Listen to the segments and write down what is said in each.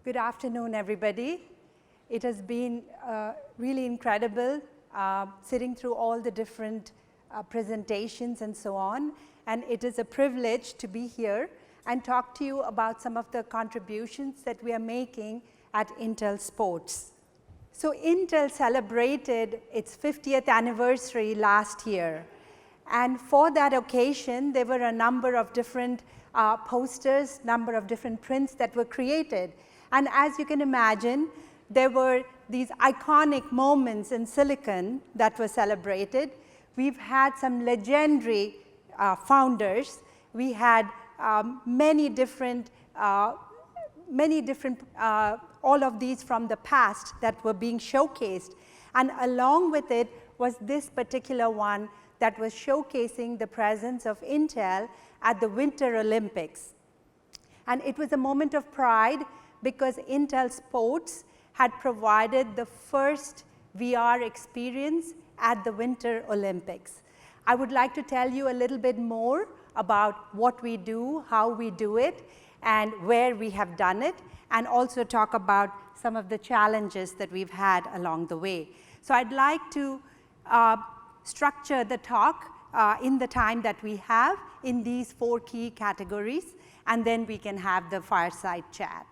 Good afternoon, everybody. It has been really incredible sitting through all the different presentations and so on, and it is a privilege to be here and talk to you about some of the contributions that we are making at Intel Sports. So Intel celebrated its 50th anniversary last year, and for that occasion there were a number of different posters, number of different prints that were created. And as you can imagine, there were these iconic moments in silicon that were celebrated. We've had some legendary founders. We had many different, all of these from the past that were being showcased. And along with it was this particular one that was showcasing the presence of Intel at the Winter Olympics. And it was a moment of pride because Intel Sports had provided the first VR experience at the Winter Olympics. I would like to tell you a little bit more about what we do, how we do it, and where we have done it, and also talk about some of the challenges that we've had along the way. So I'd like to structure the talk in the time that we have in these 4 key categories, and then we can have the fireside chat.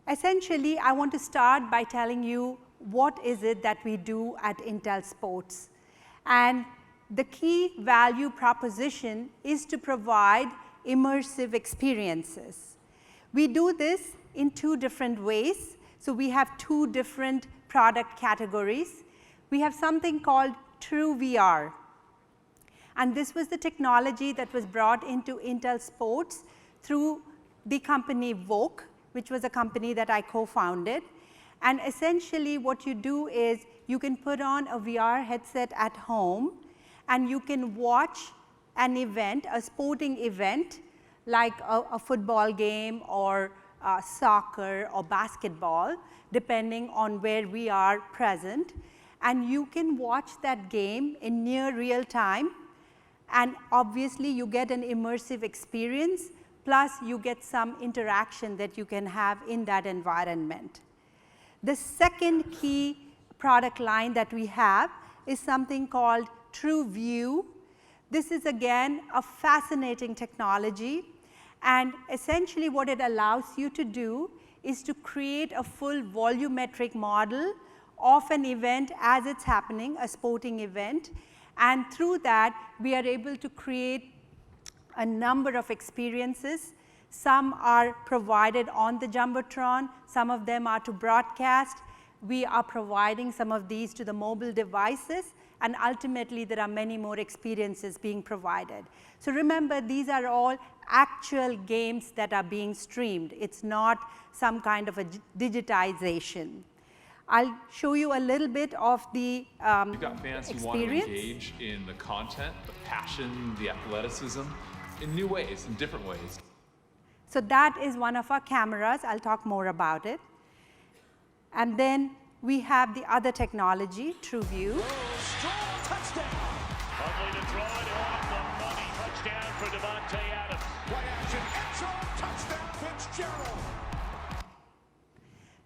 Essentially, I want to start by telling you what is it that we do at Intel Sports. And the key value proposition is to provide immersive experiences. We do this in 2 different ways. So we have 2 different product categories. We have something called True VR. And this was the technology that was brought into Intel Sports through the company VOC, which was a company that I co-founded. And essentially what you do is you can put on a VR headset at home and you can watch an event, a sporting event, like a football game or soccer or basketball, depending on where we are present. And you can watch that game in near real time, and obviously you get an immersive experience, plus you get some interaction that you can have in that environment. The second key product line that we have is something called True View. This is again a fascinating technology, and essentially what it allows you to do is to create a full volumetric model of an event as it's happening, a sporting event, and through that we are able to create a number of experiences. Some are provided on the Jumbotron, some of them are to broadcast. We are providing some of these to the mobile devices, and ultimately there are many more experiences being provided. So remember, these are all actual games that are being streamed. It's not some kind of a digitization. I'll show you a little bit of the You've got fans who want to engage in the content, the passion, the athleticism, in new ways, in different ways. So that is one of our cameras. I'll talk more about it. And then we have the other technology, True View. Strong touchdown. Ugly to draw it on the money. Touchdown for Devontae Adams. Play action, end zone, touchdown, Fitzgerald.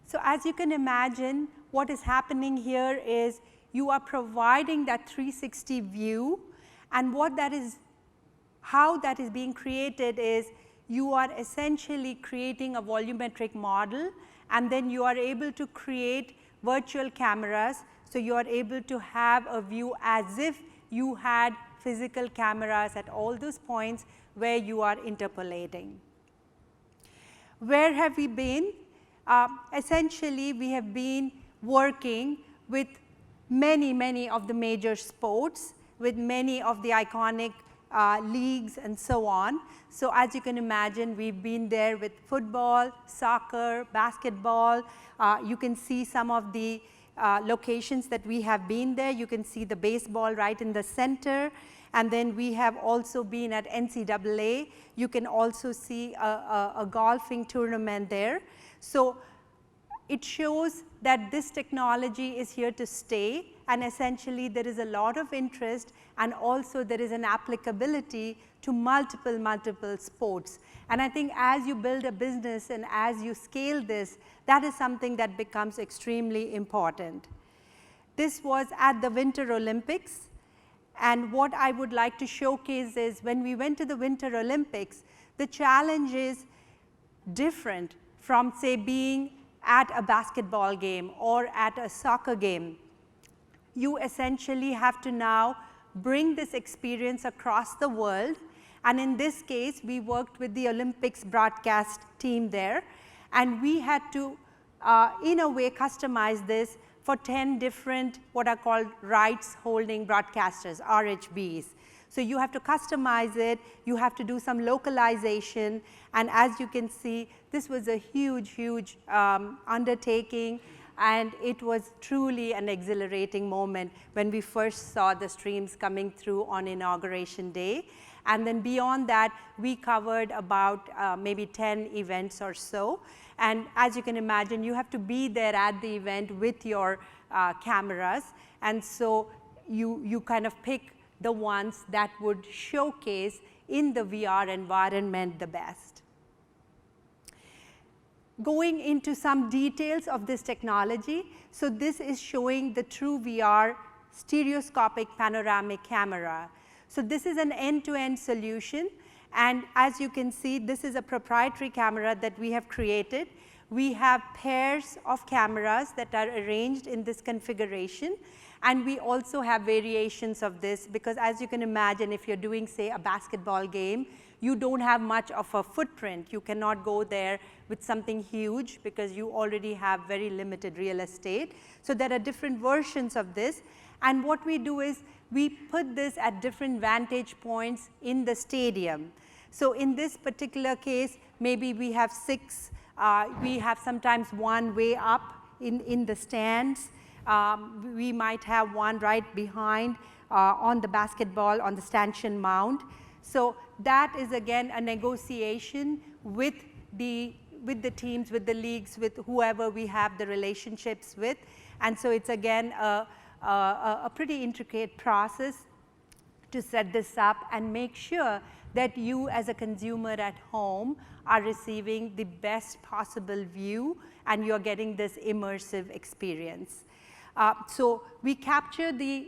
So as you can imagine, what is happening here is you are providing that 360 view, and what that is, how that is being created is you are essentially creating a volumetric model, and then you are able to create virtual cameras. So you are able to have a view as if you had physical cameras at all those points where you are interpolating. Where have we been? Essentially, we have been working with many of the major sports, with many of the iconic leagues and so on. So as you can imagine, we've been there with football, soccer, basketball. You can see some of the locations that we have been there. You can see the baseball right in the center. And then we have also been at NCAA. You can also see a golfing tournament there. So it shows that this technology is here to stay, and essentially there is a lot of interest, and also there is an applicability to multiple sports. And I think as you build a business and as you scale this, that is something that becomes extremely important. This was at the Winter Olympics, and what I would like to showcase is when we went to the Winter Olympics, the challenge is different from, say, being at a basketball game or at a soccer game. You essentially have to now bring this experience across the world, and in this case, we worked with the Olympics broadcast team there, and we had to, in a way, customize this for 10 different what are called rights holding broadcasters, RHBs. So you have to customize it, you have to do some localization, and as you can see, this was a huge undertaking, and it was truly an exhilarating moment when we first saw the streams coming through on Inauguration Day. And then beyond that, we covered about maybe 10 events or so. And as you can imagine, you have to be there at the event with your cameras, and so you kind of pick the ones that would showcase in the VR environment the best. Going into some details of this technology, so this is showing the true VR stereoscopic panoramic camera. So this is an end-to-end solution, and as you can see, this is a proprietary camera that we have created. We have pairs of cameras that are arranged in this configuration, and we also have variations of this, because as you can imagine, if you're doing, say, a basketball game, you don't have much of a footprint. You cannot go there with something huge because you already have very limited real estate. So there are different versions of this, and what we do is we put this at different vantage points in the stadium. So in this particular case, maybe we have 6, we have sometimes one way up in the stands. We might have one right behind on the basketball, on the stanchion mount. So that is again a negotiation with the teams, with the leagues, with whoever we have the relationships with. And so it's again a pretty intricate process to set this up and make sure that you as a consumer at home are receiving the best possible view and you're getting this immersive experience. So we capture this,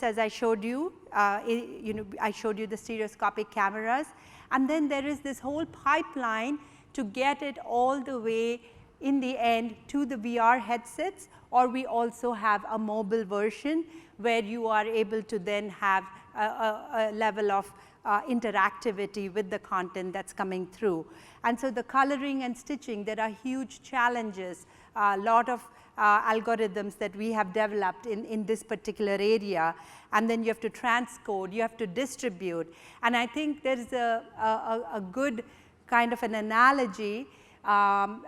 as I showed you. I showed you the stereoscopic cameras, and then there is this whole pipeline to get it all the way in the end to the VR headsets, or we also have a mobile version where you are able to then have a level of interactivity with the content that's coming through. And so the coloring and stitching, there are huge challenges, a lot of algorithms that we have developed in this particular area, and then you have to transcode, you have to distribute. And I think there is a good kind of an analogy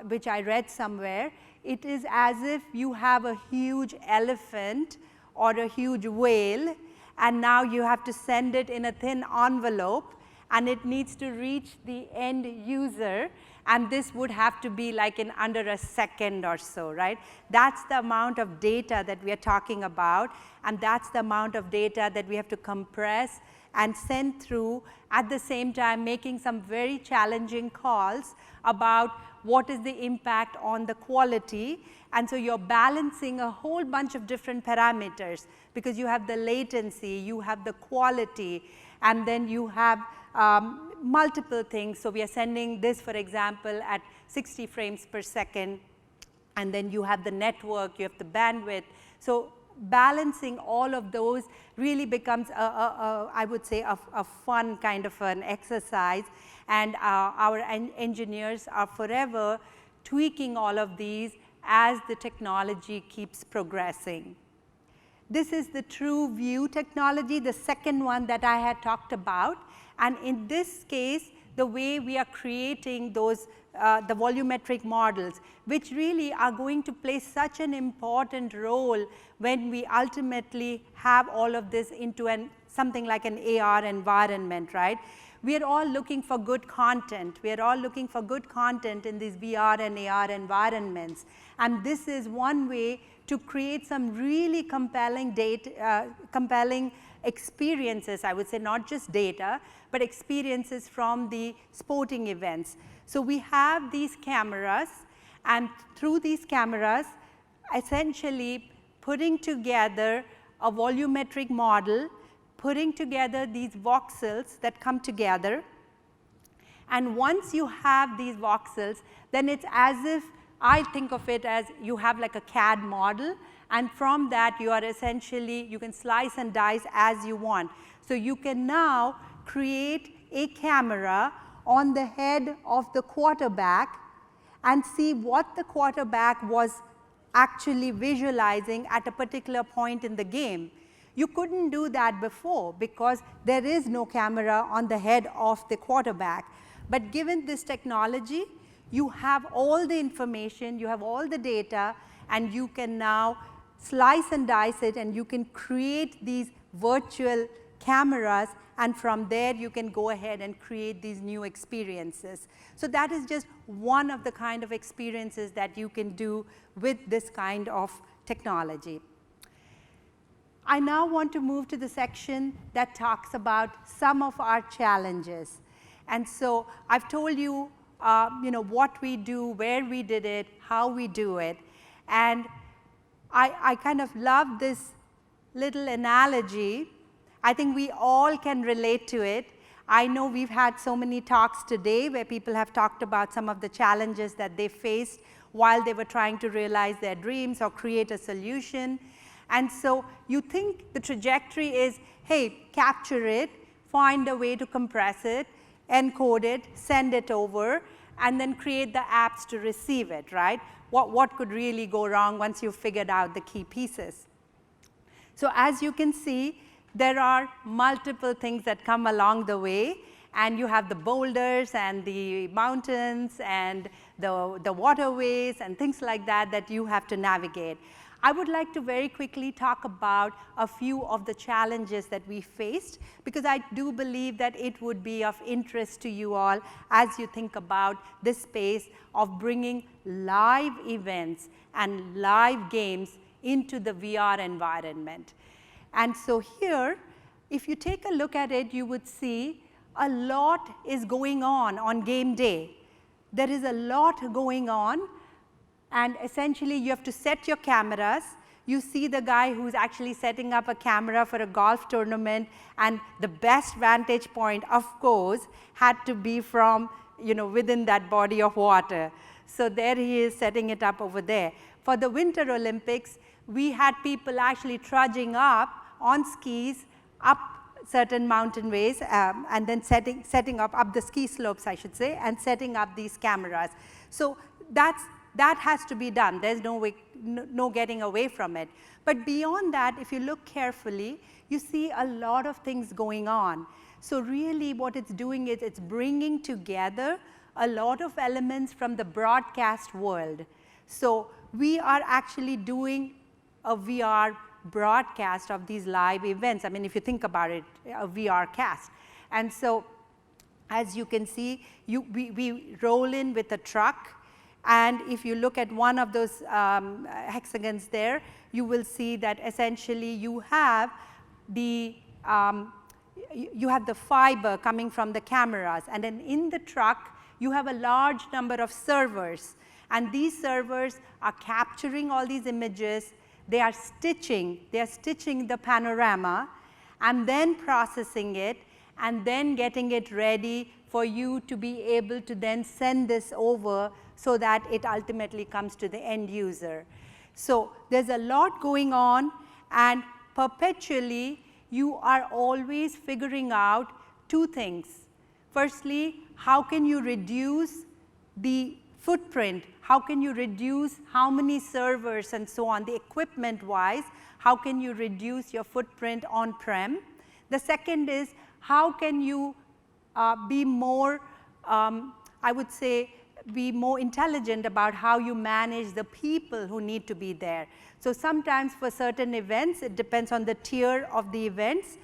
which I read somewhere. It is as if you have a huge elephant or a huge whale, and now you have to send it in a thin envelope, and it needs to reach the end user, and this would have to be like in under a second or so, right? That's the amount of data that we are talking about, and that's the amount of data that we have to compress and send through, at the same time making some very challenging calls about what is the impact on the quality. And so you're balancing a whole bunch of different parameters, because you have the latency, you have the quality, and then you have multiple things. So we are sending this, for example, at 60 frames per second, and then you have the network, you have the bandwidth. So balancing all of those really becomes I would say a fun kind of an exercise, and our engineers are forever tweaking all of these as the technology keeps progressing. This is the True View technology, the second one that I had talked about, and in this case the way we are creating those the volumetric models, which really are going to play such an important role when we ultimately have all of this into something like an AR environment, right? we are all looking for good content. We are all looking for good content in these VR and AR environments. And this is one way to create some really compelling experiences, I would say, not just data, but experiences from the sporting events. So we have these cameras, and through these cameras, essentially putting together a volumetric model, putting together these voxels that come together. And once you have these voxels, then it's as if, I think of it as you have like a CAD model, and from that you are essentially, you can slice and dice as you want. So you can now create a camera on the head of the quarterback and see what the quarterback was actually visualizing at a particular point in the game. You couldn't do that before because there is no camera on the head of the quarterback. But given this technology, you have all the information, you have all the data, and you can now slice and dice it, and you can create these virtual cameras, and from there you can go ahead and create these new experiences. So that is just one of the kind of experiences that you can do with this kind of technology. I now want to move to the section that talks about some of our challenges. And so I've told you, what we do, where we did it, how we do it. And I kind of love this little analogy. I think we all can relate to it. I know we've had so many talks today where people have talked about some of the challenges that they faced while they were trying to realize their dreams or create a solution. And so you think the trajectory is, hey, capture it, find a way to compress it, encode it, send it over, and then create the apps to receive it, right? What could really go wrong once you've figured out the key pieces? So as you can see, there are multiple things that come along the way, and you have the boulders and the mountains and the waterways and things like that that you have to navigate. I would like to very quickly talk about a few of the challenges that we faced, because I do believe that it would be of interest to you all as you think about this space of bringing live events and live games into the VR environment. And so here, if you take a look at it, you would see a lot is going on game day. There is a lot going on. And essentially, you have to set your cameras. You see the guy who's actually setting up a camera for a golf tournament, and the best vantage point, of course, had to be from, within that body of water. So there he is setting it up over there. For the Winter Olympics, we had people actually trudging up on skis up certain mountain ways, and then setting up the ski slopes, I should say, and setting up these cameras. So that has to be done. There's no way, no getting away from it. But beyond that, if you look carefully, you see a lot of things going on. So really what it's doing is it's bringing together a lot of elements from the broadcast world. So we are actually doing a VR broadcast of these live events. I mean, if you think about it, a VR cast. And so as you can see, we roll in with a truck. And if you look at one of those hexagons there, you will see that essentially you have the fiber coming from the cameras. And then in the truck, you have a large number of servers. And these servers are capturing all these images. They are stitching the panorama, and then processing it, and then getting it ready for you to be able to then send this over so that it ultimately comes to the end user. So there's a lot going on, and perpetually you are always figuring out two things. Firstly, how can you reduce the footprint? How can you reduce how many servers and so on, the equipment-wise? How can you reduce your footprint on-prem? The second is, how can you be more, I would say, be more intelligent about how you manage the people who need to be there. So sometimes for certain events, it depends on the tier of the events.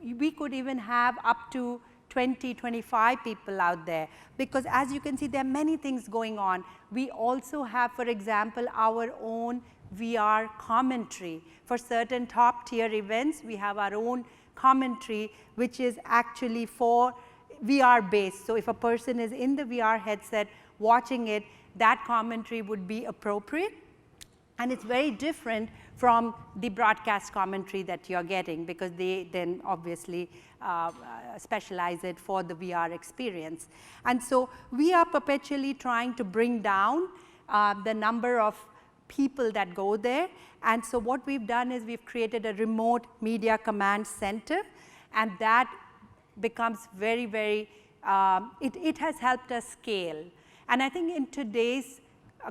We could even have up to 20, 25 people out there, because as you can see, there are many things going on. We also have, for example, our own VR commentary. For certain top tier events, we have our own commentary, which is actually for VR based. So if a person is in the VR headset watching it, that commentary would be appropriate. And it's very different from the broadcast commentary that you're getting, because they then obviously specialize it for the VR experience. And so we are perpetually trying to bring down the number of people that go there. And so what we've done is we've created a remote media command center, and that becomes very, very, it has helped us scale. And I think in today's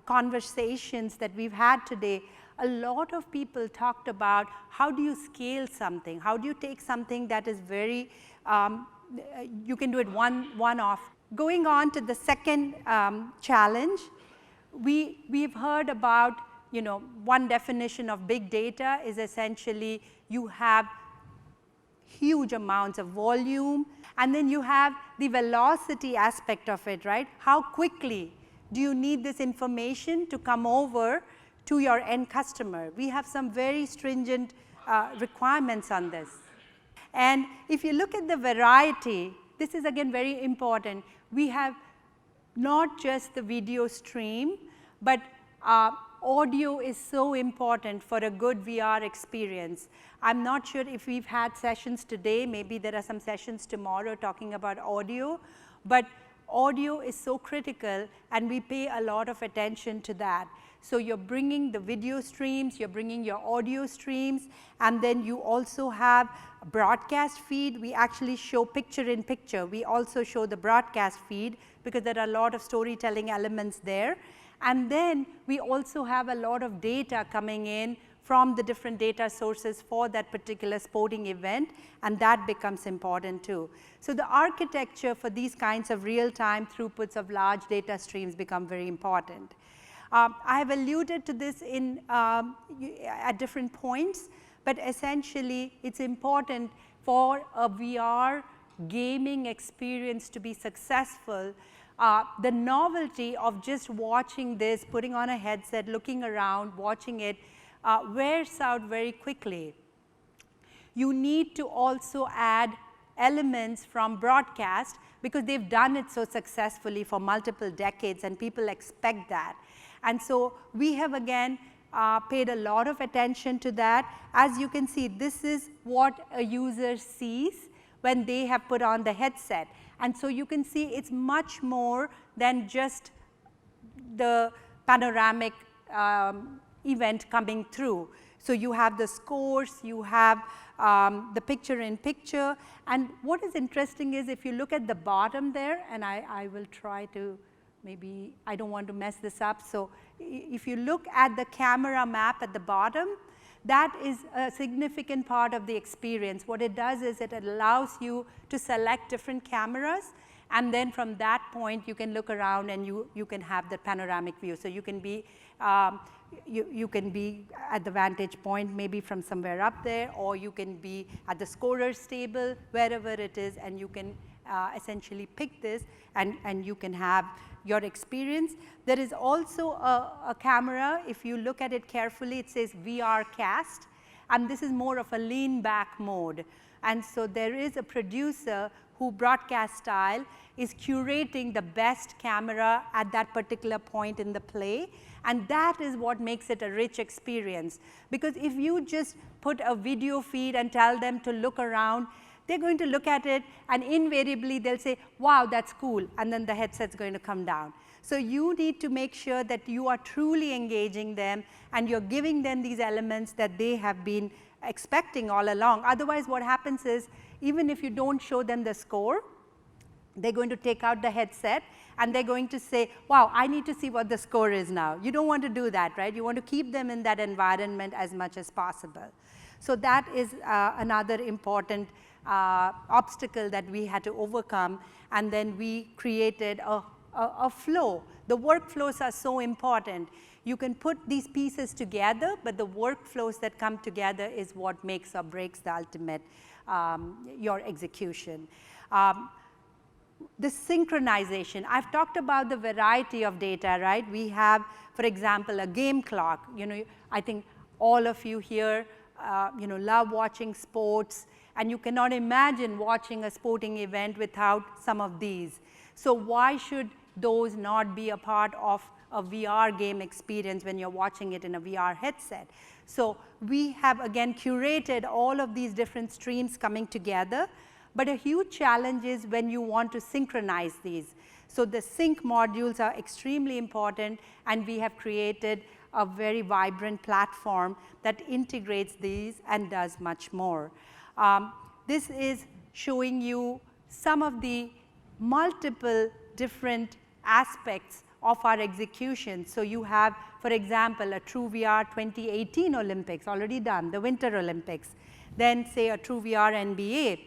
conversations that we've had today, a lot of people talked about how do you scale something? How do you take something that is very, you can do it one-off. Going on to the second challenge, we've heard about, one definition of big data is essentially you have huge amounts of volume, and then you have the velocity aspect of it, right? How quickly do you need this information to come over to your end customer? We have some very stringent requirements on this. And if you look at the variety, this is again very important. We have not just the video stream, but audio is so important for a good VR experience. I'm not sure if we've had sessions today, maybe there are some sessions tomorrow talking about audio, but audio is so critical and we pay a lot of attention to that. So you're bringing the video streams, you're bringing your audio streams, and then you also have a broadcast feed. We actually show picture in picture. We also show the broadcast feed because there are a lot of storytelling elements there. And then we also have a lot of data coming in from the different data sources for that particular sporting event, and that becomes important too. So the architecture for these kinds of real-time throughputs of large data streams become very important. I have alluded to this at different points, but essentially it's important for a VR gaming experience to be successful. The novelty of just watching this, putting on a headset, looking around, watching it, wears out very quickly. You need to also add elements from broadcast because they've done it so successfully for multiple decades and people expect that. And so we have again paid a lot of attention to that. As you can see, this is what a user sees when they have put on the headset. And so you can see it's much more than just the panoramic event coming through. So you have the scores, you have the picture in picture. And what is interesting is if you look at the bottom there, and I will try to, maybe I don't want to mess this up. So if you look at the camera map at the bottom, that is a significant part of the experience. What it does is it allows you to select different cameras, and then from that point you can look around and you can have the panoramic view. So you can be you can be at the vantage point maybe from somewhere up there, or you can be at the scorer's table, wherever it is, and you can essentially pick this and you can have your experience. There is also a camera, if you look at it carefully, it says VR cast, and this is more of a lean back mode. And so there is a producer who, broadcast style, is curating the best camera at that particular point in the play, and that is what makes it a rich experience. Because if you just put a video feed and tell them to look around, they're going to look at it and invariably they'll say, wow, that's cool, and then the headset's going to come down. So you need to make sure that you are truly engaging them and you're giving them these elements that they have been expecting all along. Otherwise, what happens is, even if you don't show them the score, they're going to take out the headset and they're going to say, wow, I need to see what the score is now. You don't want to do that, right? You want to keep them in that environment as much as possible. So that is another important obstacle that we had to overcome, and then we created a flow. The workflows are so important. You can put these pieces together, but the workflows that come together is what makes or breaks the ultimate your execution. the synchronization. I've talked about the variety of data, right? We have, for example, a game clock. You know, I think all of you here, you know, love watching sports, and you cannot imagine watching a sporting event without some of these. So why should those not be a part of a VR game experience when you're watching it in a VR headset? So we have, again, curated all of these different streams coming together, but a huge challenge is when you want to synchronize these. So the sync modules are extremely important, and we have created a very vibrant platform that integrates these and does much more. This is showing you some of the multiple different aspects of our execution. So you have, for example, a TrueVR 2018 Olympics already done, the Winter Olympics. Then say a TrueVR NBA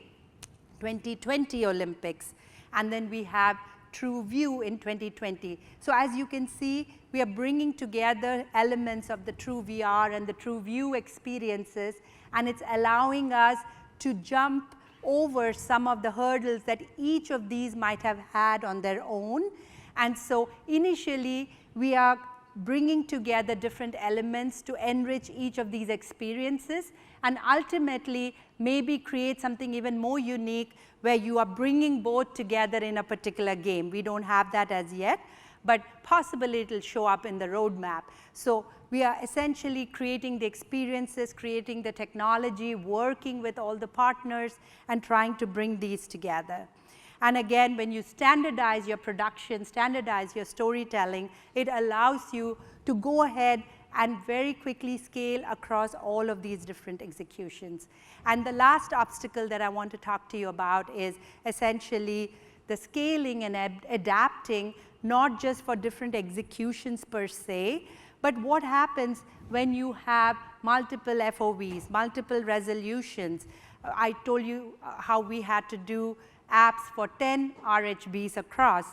2020 Olympics, and then we have TrueView in 2020. So as you can see, we are bringing together elements of the TrueVR and the TrueView experiences, and it's allowing us to jump over some of the hurdles that each of these might have had on their own. And so initially, we are bringing together different elements to enrich each of these experiences, and ultimately maybe create something even more unique where you are bringing both together in a particular game. We don't have that as yet, but possibly it will show up in the roadmap. So we are essentially creating the experiences, creating the technology, working with all the partners, and trying to bring these together. And again, when you standardize your production, standardize your storytelling, it allows you to go ahead and very quickly scale across all of these different executions. And the last obstacle that I want to talk to you about is essentially the scaling and adapting, not just for different executions per se, but what happens when you have multiple FOVs, multiple resolutions. I told you how we had to do apps for 10 RHBs across,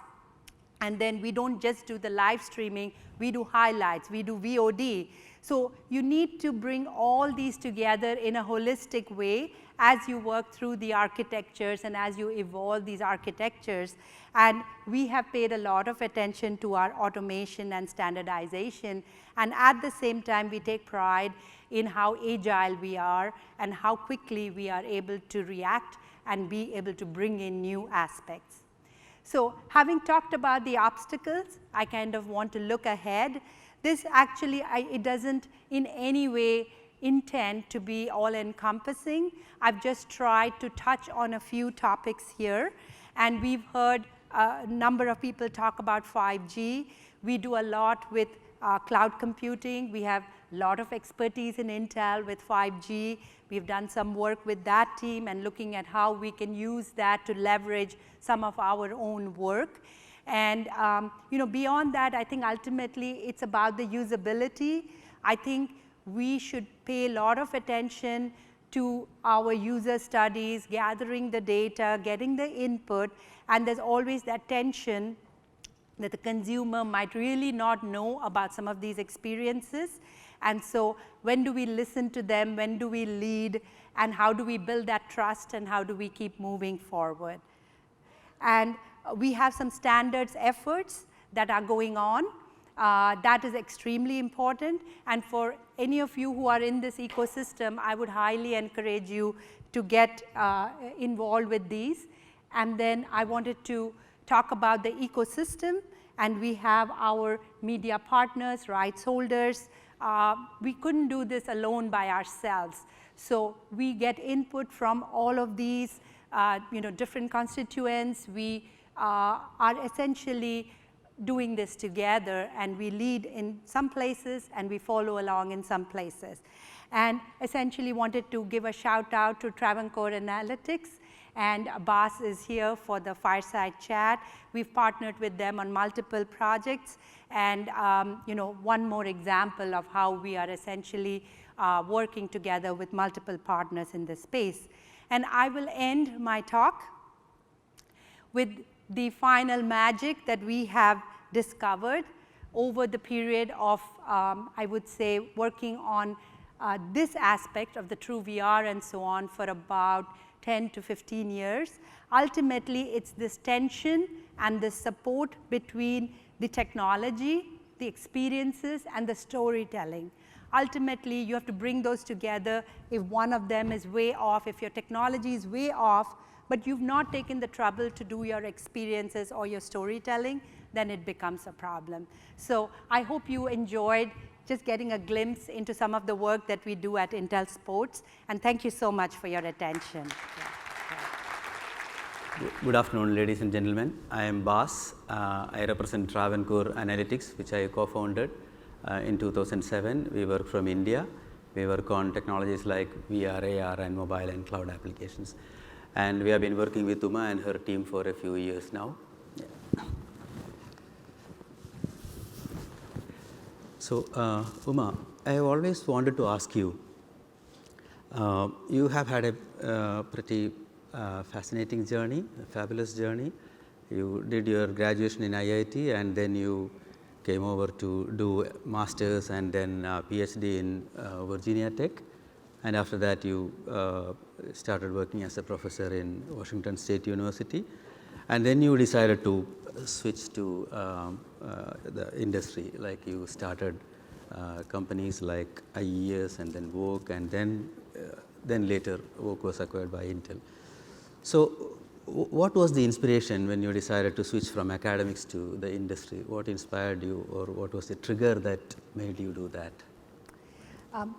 and then we don't just do the live streaming, we do highlights, we do VOD. So you need to bring all these together in a holistic way as you work through the architectures and as you evolve these architectures. And we have paid a lot of attention to our automation and standardization, and at the same time we take pride in how agile we are and how quickly we are able to react and be able to bring in new aspects. So having talked about the obstacles, I kind of want to look ahead. This actually, it doesn't in any way intend to be all-encompassing. I've just tried to touch on a few topics here, and we've heard a number of people talk about 5G. We do a lot with cloud computing. We have a lot of expertise in Intel with 5G. We've done some work with that team and looking at how we can use that to leverage some of our own work. And you know, beyond that, I think ultimately it's about the usability. I think we should pay a lot of attention to our user studies, gathering the data, getting the input, and there's always that tension that the consumer might really not know about some of these experiences. And so when do we listen to them, when do we lead, and how do we build that trust, and how do we keep moving forward? And we have some standards efforts that are going on. That is extremely important, and for any of you who are in this ecosystem, I would highly encourage you to get involved with these. And then I wanted to talk about the ecosystem, and we have our media partners, rights holders. We couldn't do this alone by ourselves. So we get input from all of these you know, different constituents. We are essentially doing this together, and we lead in some places and we follow along in some places. And essentially wanted to give a shout out to Travancore Analytics, and Baas is here for the Fireside chat. We've partnered with them on multiple projects, and you know, one more example of how we are essentially working together with multiple partners in this space. And I will end my talk with the final magic that we have discovered over the period of, I would say, working on this aspect of the TrueVR and so on for about 10 to 15 years. Ultimately, it's this tension and the support between the technology, the experiences, and the storytelling. Ultimately, you have to bring those together. If one of them is way off, if your technology is way off, but you've not taken the trouble to do your experiences or your storytelling, then it becomes a problem. So I hope you enjoyed just getting a glimpse into some of the work that we do at Intel Sports, and thank you so much for your attention. Good afternoon, ladies and gentlemen. I am Baas. I represent Travancore Analytics, which I co-founded in 2007. We work from India. We work on technologies like VR, AR, and mobile and cloud applications. And we have been working with Uma and her team for a few years now. Yeah. So, Uma, I have always wanted to ask you, you have had a pretty fascinating journey, a fabulous journey. You did your graduation in IIT, and then you came over to do masters and then PhD in Virginia Tech, and after that you started working as a professor in Washington State University, and then you decided to switch to the industry, like you started companies like IES and then Vogue, and then later Vogue was acquired by Intel. So, what was the inspiration when you decided to switch from academics to the industry? What inspired you, or what was the trigger that made you do that?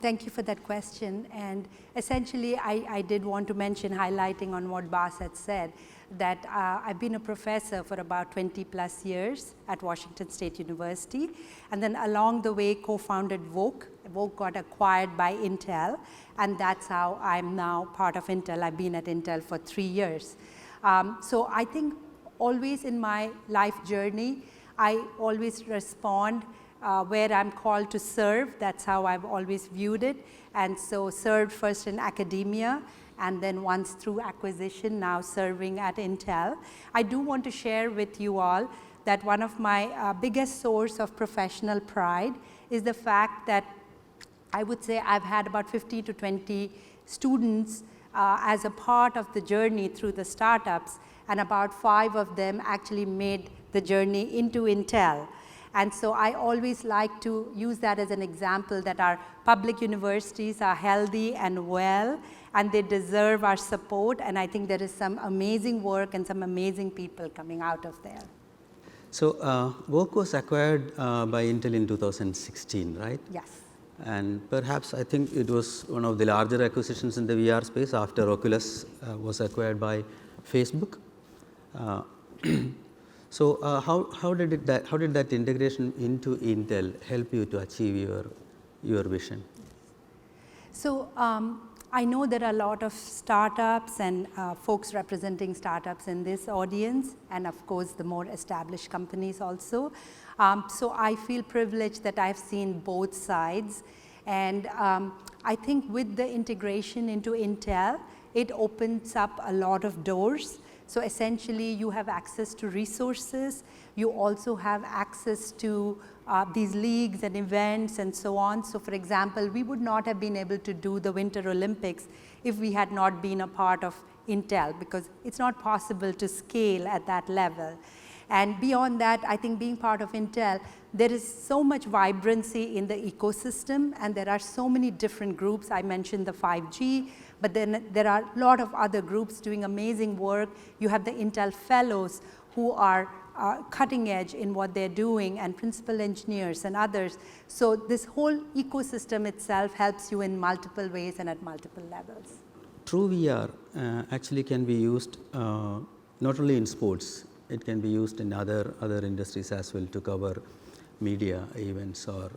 Thank you for that question. And essentially, I did want to mention, highlighting on what Baas had said, that I've been a professor for about 20 plus years at Washington State University, and then along the way co-founded Vogue. Vogue got acquired by Intel, and that's how I'm now part of Intel. I've been at Intel for 3 years. So I think always in my life journey, I always respond where I'm called to serve. That's how I've always viewed it. And so served first in academia, and then once through acquisition, now serving at Intel. I do want to share with you all that one of my biggest source of professional pride is the fact that I would say I've had about 50 to 20 students as a part of the journey through the startups, and about 5 of them actually made the journey into Intel. And so I always like to use that as an example that our public universities are healthy and well, and they deserve our support, and I think there is some amazing work and some amazing people coming out of there. So, Vogue was acquired by Intel in 2016, right? Yes. And perhaps I think it was one of the larger acquisitions in the VR space after Oculus was acquired by Facebook. So, how did that integration into Intel help you to achieve your vision? So, I know there are a lot of startups and folks representing startups in this audience, and of course the more established companies also. So I feel privileged that I've seen both sides, and I think with the integration into Intel, it opens up a lot of doors. So essentially you have access to resources, you also have access to these leagues and events and so on. So for example, we would not have been able to do the Winter Olympics if we had not been a part of Intel, because it's not possible to scale at that level. And beyond that, I think being part of Intel, there is so much vibrancy in the ecosystem, and there are so many different groups. I mentioned the 5G, but then there are a lot of other groups doing amazing work. You have the Intel Fellows who are cutting edge in what they're doing, and principal engineers and others. So this whole ecosystem itself helps you in multiple ways and at multiple levels. True VR actually can be used not only in sports, it can be used in other industries as well to cover media events or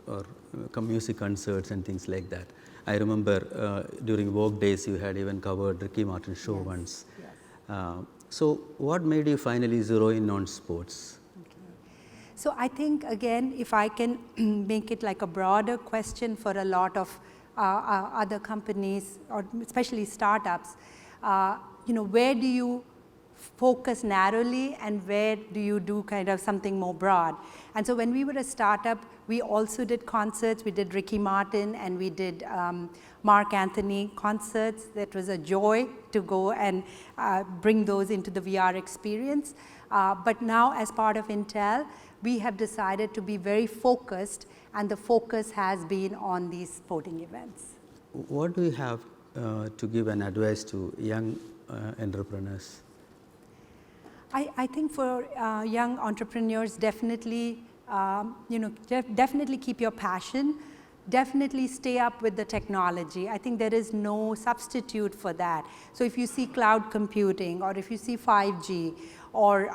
music concerts and things like that. I remember during Vogue days you had even covered Ricky Martin show once. Yes. So what made you finally zero in on sports? Okay. So I think again, if I can make it like a broader question for a lot of other companies, or especially startups, where do you focus narrowly and where do you do kind of something more broad. And so when we were a startup, we also did concerts. We did Ricky Martin and we did Mark Anthony concerts. That was a joy to go and bring those into the VR experience. But now as part of Intel, we have decided to be very focused, and the focus has been on these sporting events. What do you have to give an advice to young entrepreneurs? I think for young entrepreneurs, definitely, definitely keep your passion. Definitely stay up with the technology. I think there is no substitute for that. So if you see cloud computing, or if you see 5G, or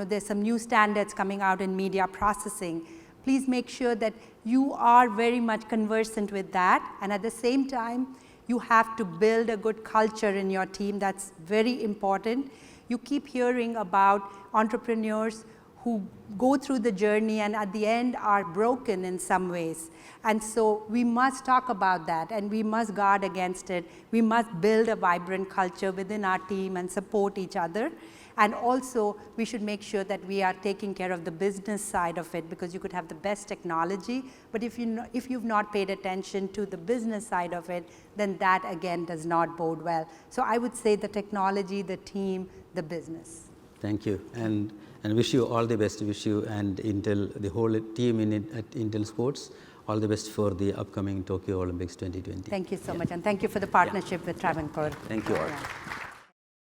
there's some new standards coming out in media processing, please make sure that you are very much conversant with that. And at the same time, you have to build a good culture in your team. That's very important. You keep hearing about entrepreneurs who go through the journey and at the end are broken in some ways. And so we must talk about that, and we must guard against it. We must build a vibrant culture within our team and support each other. And also, we should make sure that we are taking care of the business side of it, because you could have the best technology, but if you've not paid attention to the business side of it, then that again does not bode well. So I would say the technology, the team, the business. Thank you, and wish you all the best. Wish you and Intel, the whole team at Intel Sports, all the best for the upcoming Tokyo Olympics 2020. Thank you so much, and thank you for the partnership with Travancore. Thank you all.